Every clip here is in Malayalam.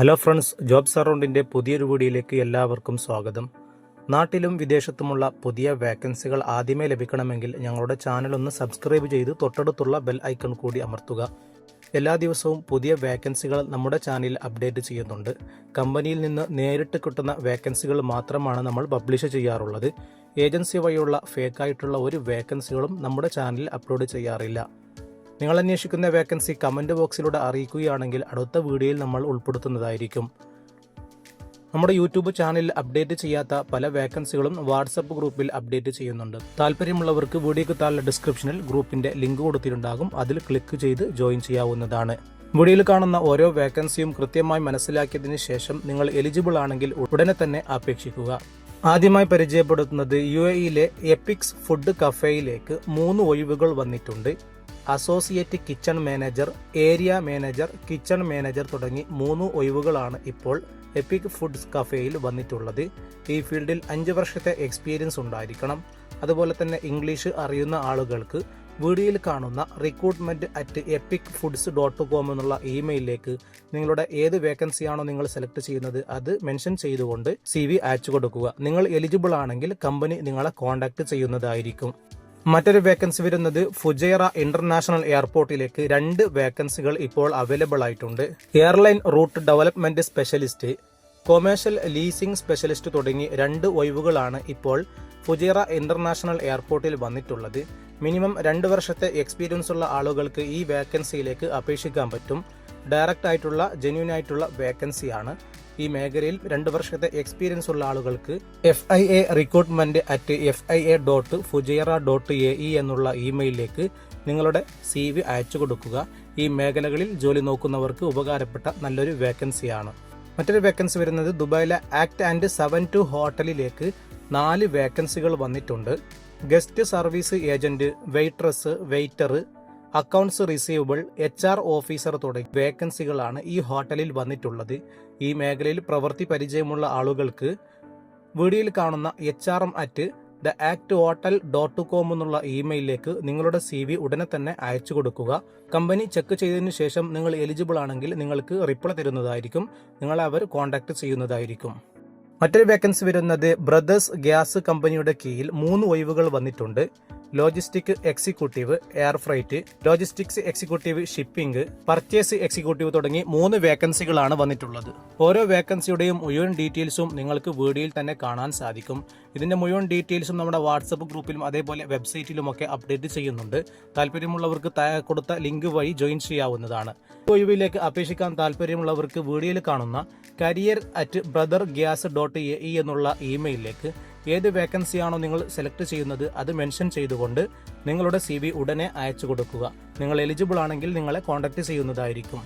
ഹലോ ഫ്രണ്ട്സ്, ജോബ്സ് അറൗണ്ടിൻ്റെ പുതിയൊരു വീഡിയോയിലേക്ക് എല്ലാവർക്കും സ്വാഗതം. നാട്ടിലും വിദേശത്തുമുള്ള പുതിയ വേക്കൻസികൾ ആദ്യമേ ലഭിക്കണമെങ്കിൽ ഞങ്ങളുടെ ചാനൽ ഒന്ന് സബ്സ്ക്രൈബ് ചെയ്ത് തൊട്ടടുത്തുള്ള ബെൽ ഐക്കൺ കൂടി അമർത്തുക. എല്ലാ ദിവസവും പുതിയ വേക്കൻസികൾ നമ്മുടെ ചാനലിൽ അപ്ഡേറ്റ് ചെയ്യുന്നുണ്ട്. കമ്പനിയിൽ നിന്ന് നേരിട്ട് കിട്ടുന്ന വേക്കൻസികൾ മാത്രമാണ് നമ്മൾ പബ്ലിഷ് ചെയ്യാറുള്ളത്. ഏജൻസി വഴിയുള്ള ഫേക്കായിട്ടുള്ള ഒരു വേക്കൻസികളും നമ്മുടെ ചാനലിൽ അപ്ലോഡ് ചെയ്യാറില്ല. നിങ്ങൾ അന്വേഷിക്കുന്ന വേക്കൻസി കമൻറ്റ് ബോക്സിലൂടെ അറിയിക്കുകയാണെങ്കിൽ അടുത്ത വീഡിയോയിൽ നമ്മൾ ഉൾപ്പെടുത്തുന്നതായിരിക്കും. നമ്മുടെ യൂട്യൂബ് ചാനലിൽ അപ്ഡേറ്റ് ചെയ്യാത്ത പല വേക്കൻസികളും വാട്സപ്പ് ഗ്രൂപ്പിൽ അപ്ഡേറ്റ് ചെയ്യുന്നുണ്ട്. താല്പര്യമുള്ളവർക്ക് വീഡിയോയ്ക്ക് താഴെ ഡിസ്ക്രിപ്ഷനിൽ ഗ്രൂപ്പിന്റെ ലിങ്ക് കൊടുത്തിട്ടുണ്ടാകും. അതിൽ ക്ലിക്ക് ചെയ്ത് ജോയിൻ ചെയ്യാവുന്നതാണ്. വീഡിയോയിൽ കാണുന്ന ഓരോ വേക്കൻസിയും കൃത്യമായി മനസ്സിലാക്കിയതിനു ശേഷം നിങ്ങൾ എലിജിബിൾ ആണെങ്കിൽ ഉടനെ തന്നെ അപേക്ഷിക്കുക. ആദ്യമായി പരിചയപ്പെടുത്തുന്നത് UAE-യിലെ എപ്പിക്സ് ഫുഡ് കഫേയിലേക്ക് 3 ഒഴിവുകൾ വന്നിട്ടുണ്ട്. Associate kitchen manager, area manager, kitchen manager തുടങ്ങി 3 ഒഴിവുകളാണ് ഇപ്പോൾ എപ്പിക് ഫുഡ്സ് കഫേയിൽ വന്നിട്ടുള്ളത്. ഈ ഫീൽഡിൽ 5 വർഷത്തെ എക്സ്പീരിയൻസ് ഉണ്ടായിരിക്കണം. അതുപോലെ തന്നെ ഇംഗ്ലീഷ് അറിയുന്ന ആളുകൾക്ക് വീഡിയോയിൽ കാണുന്ന recruitment@epicfoods.com എന്നുള്ള ഇമെയിലിലേക്ക് നിങ്ങളുടെ ഏത് വേക്കൻസിയാണോ നിങ്ങൾ സെലക്ട് ചെയ്യുന്നത് അത് മെൻഷൻ ചെയ്തുകൊണ്ട് CV അയച്ചു കൊടുക്കുക. നിങ്ങൾ എലിജിബിൾ ആണെങ്കിൽ കമ്പനി നിങ്ങളെ കോൺടാക്ട് ചെയ്യുന്നതായിരിക്കും. മറ്റൊരു വേക്കൻസി വരുന്നത് ഫുജൈറ ഇന്റർനാഷണൽ എയർപോർട്ടിലേക്ക് 2 വേക്കൻസികൾ ഇപ്പോൾ അവൈലബിൾ ആയിട്ടുണ്ട്. Airline route development specialist, commercial leasing specialist തുടങ്ങി 2 ഒഴിവുകളാണ് ഇപ്പോൾ ഫുജൈറ ഇന്റർനാഷണൽ എയർപോർട്ടിൽ വന്നിട്ടുള്ളത്. മിനിമം 2 വർഷത്തെ എക്സ്പീരിയൻസ് ഉള്ള ആളുകൾക്ക് ഈ വേക്കൻസിയിലേക്ക് അപേക്ഷിക്കാൻ പറ്റും. ഡയറക്റ്റ് ആയിട്ടുള്ള ജെന്യൂൻ ആയിട്ടുള്ള വേക്കൻസിയാണ്. ഈ മേഖലയിൽ 2 വർഷത്തെ എക്സ്പീരിയൻസ് ഉള്ള ആളുകൾക്ക് FIA recruitment@fia.fujairah.ae എന്നുള്ള ഇമെയിലിലേക്ക് നിങ്ങളുടെ CV അയച്ചു കൊടുക്കുക. ഈ മേഖലകളിൽ ജോലി നോക്കുന്നവർക്ക് ഉപകാരപ്പെട്ട നല്ലൊരു വേക്കൻസിയാണ്. മറ്റൊരു വേക്കൻസി വരുന്നത് ദുബായിലെ ആക്ട് ആൻഡ് 72 ഹോട്ടലിലേക്ക് 4 വേക്കൻസികൾ വന്നിട്ടുണ്ട്. Guest service agent, waitress, waiter, accounts receivable, HR officer തുടങ്ങി വേക്കൻസികളാണ് ഈ ഹോട്ടലിൽ വന്നിട്ടുള്ളത്. ഈ മേഖലയിൽ പ്രവൃത്തി പരിചയമുള്ള ആളുകൾക്ക് വീഡിയോയിൽ കാണുന്ന hrm@theacthotel.com എന്നുള്ള ഇമെയിലിലേക്ക് നിങ്ങളുടെ CV ഉടനെ തന്നെ അയച്ചു കൊടുക്കുക. കമ്പനി ചെക്ക് ചെയ്തതിനു ശേഷം നിങ്ങൾ എലിജിബിൾ ആണെങ്കിൽ നിങ്ങൾക്ക് റിപ്ലൈ തരുന്നതായിരിക്കും. നിങ്ങളെ അവർ കോൺടാക്ട് ചെയ്യുന്നതായിരിക്കും. മറ്റൊരു വേക്കൻസി വരുന്നത് ബ്രദേഴ്സ് ഗ്യാസ് കമ്പനിയുടെ കീഴിൽ 3 ഒഴിവുകൾ വന്നിട്ടുണ്ട്. Logistic executive air freight, logistics executive shipping, purchase executive തുടങ്ങി 3 വേക്കൻസികളാണ് വന്നിട്ടുള്ളത്. ഓരോ വേക്കൻസിയുടെയും മുഴുവൻ ഡീറ്റെയിൽസും നിങ്ങൾക്ക് വീഡിയോയിൽ തന്നെ കാണാൻ സാധിക്കും. ഇതിന്റെ മുഴുവൻ ഡീറ്റെയിൽസും നമ്മുടെ വാട്സപ്പ് ഗ്രൂപ്പിലും അതേപോലെ വെബ്സൈറ്റിലുമൊക്കെ അപ്ഡേറ്റ് ചെയ്യുന്നുണ്ട്. താല്പര്യമുള്ളവർക്ക് താഴെ കൊടുത്ത ലിങ്ക് വഴി ജോയിൻ ചെയ്യാവുന്നതാണ്. ഒഴിവിലേക്ക് അപേക്ഷിക്കാൻ താല്പര്യമുള്ളവർക്ക് വീഡിയോയിൽ കാണുന്ന career@brothergas.ae എന്നുള്ള ഇമെയിലിലേക്ക് ഏത് വേക്കൻസിയാണോ നിങ്ങൾ സെലക്ട് ചെയ്യുന്നത് അത് മെൻഷൻ ചെയ്തുകൊണ്ട് നിങ്ങളുടെ CV ഉടനെ അയച്ചു കൊടുക്കുക. നിങ്ങൾ എലിജിബിൾ ആണെങ്കിൽ നിങ്ങളെ കോൺടാക്ട് ചെയ്യുന്നതായിരിക്കും.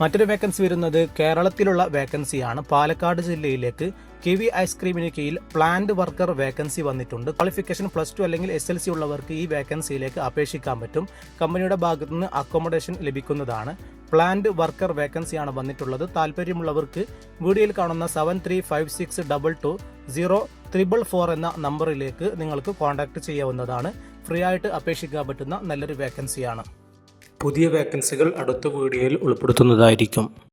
മറ്റൊരു വേക്കൻസി വരുന്നത് കേരളത്തിലുള്ള വേക്കൻസിയാണ്. പാലക്കാട് ജില്ലയിലേക്ക് കിവി ഐസ്ക്രീമിന് കീഴിൽ പ്ലാന്റ് വർക്കർ വേക്കൻസി വന്നിട്ടുണ്ട്. ക്വാളിഫിക്കേഷൻ +2 അല്ലെങ്കിൽ SLC ഉള്ളവർക്ക് ഈ വേക്കൻസിയിലേക്ക് അപേക്ഷിക്കാൻ പറ്റും. കമ്പനിയുടെ ഭാഗത്തു നിന്ന് അക്കോമഡേഷൻ ലഭിക്കുന്നതാണ്. പ്ലാന്റ് വർക്കർ വേക്കൻസിയാണ് വന്നിട്ടുള്ളത്. താല്പര്യമുള്ളവർക്ക് വീഡിയോയിൽ കാണുന്ന 7356220444 എന്ന നമ്പറിലേക്ക് നിങ്ങൾക്ക് കോൺടാക്ട് ചെയ്യാവുന്നതാണ്. ഫ്രീ ആയിട്ട് അപേക്ഷിക്കാൻ പറ്റുന്ന നല്ലൊരു വേക്കൻസിയാണ്. പുതിയ വേക്കൻസികൾ അടുത്ത വീഡിയോയിൽ ഉൾപ്പെടുത്തുന്നതായിരിക്കും.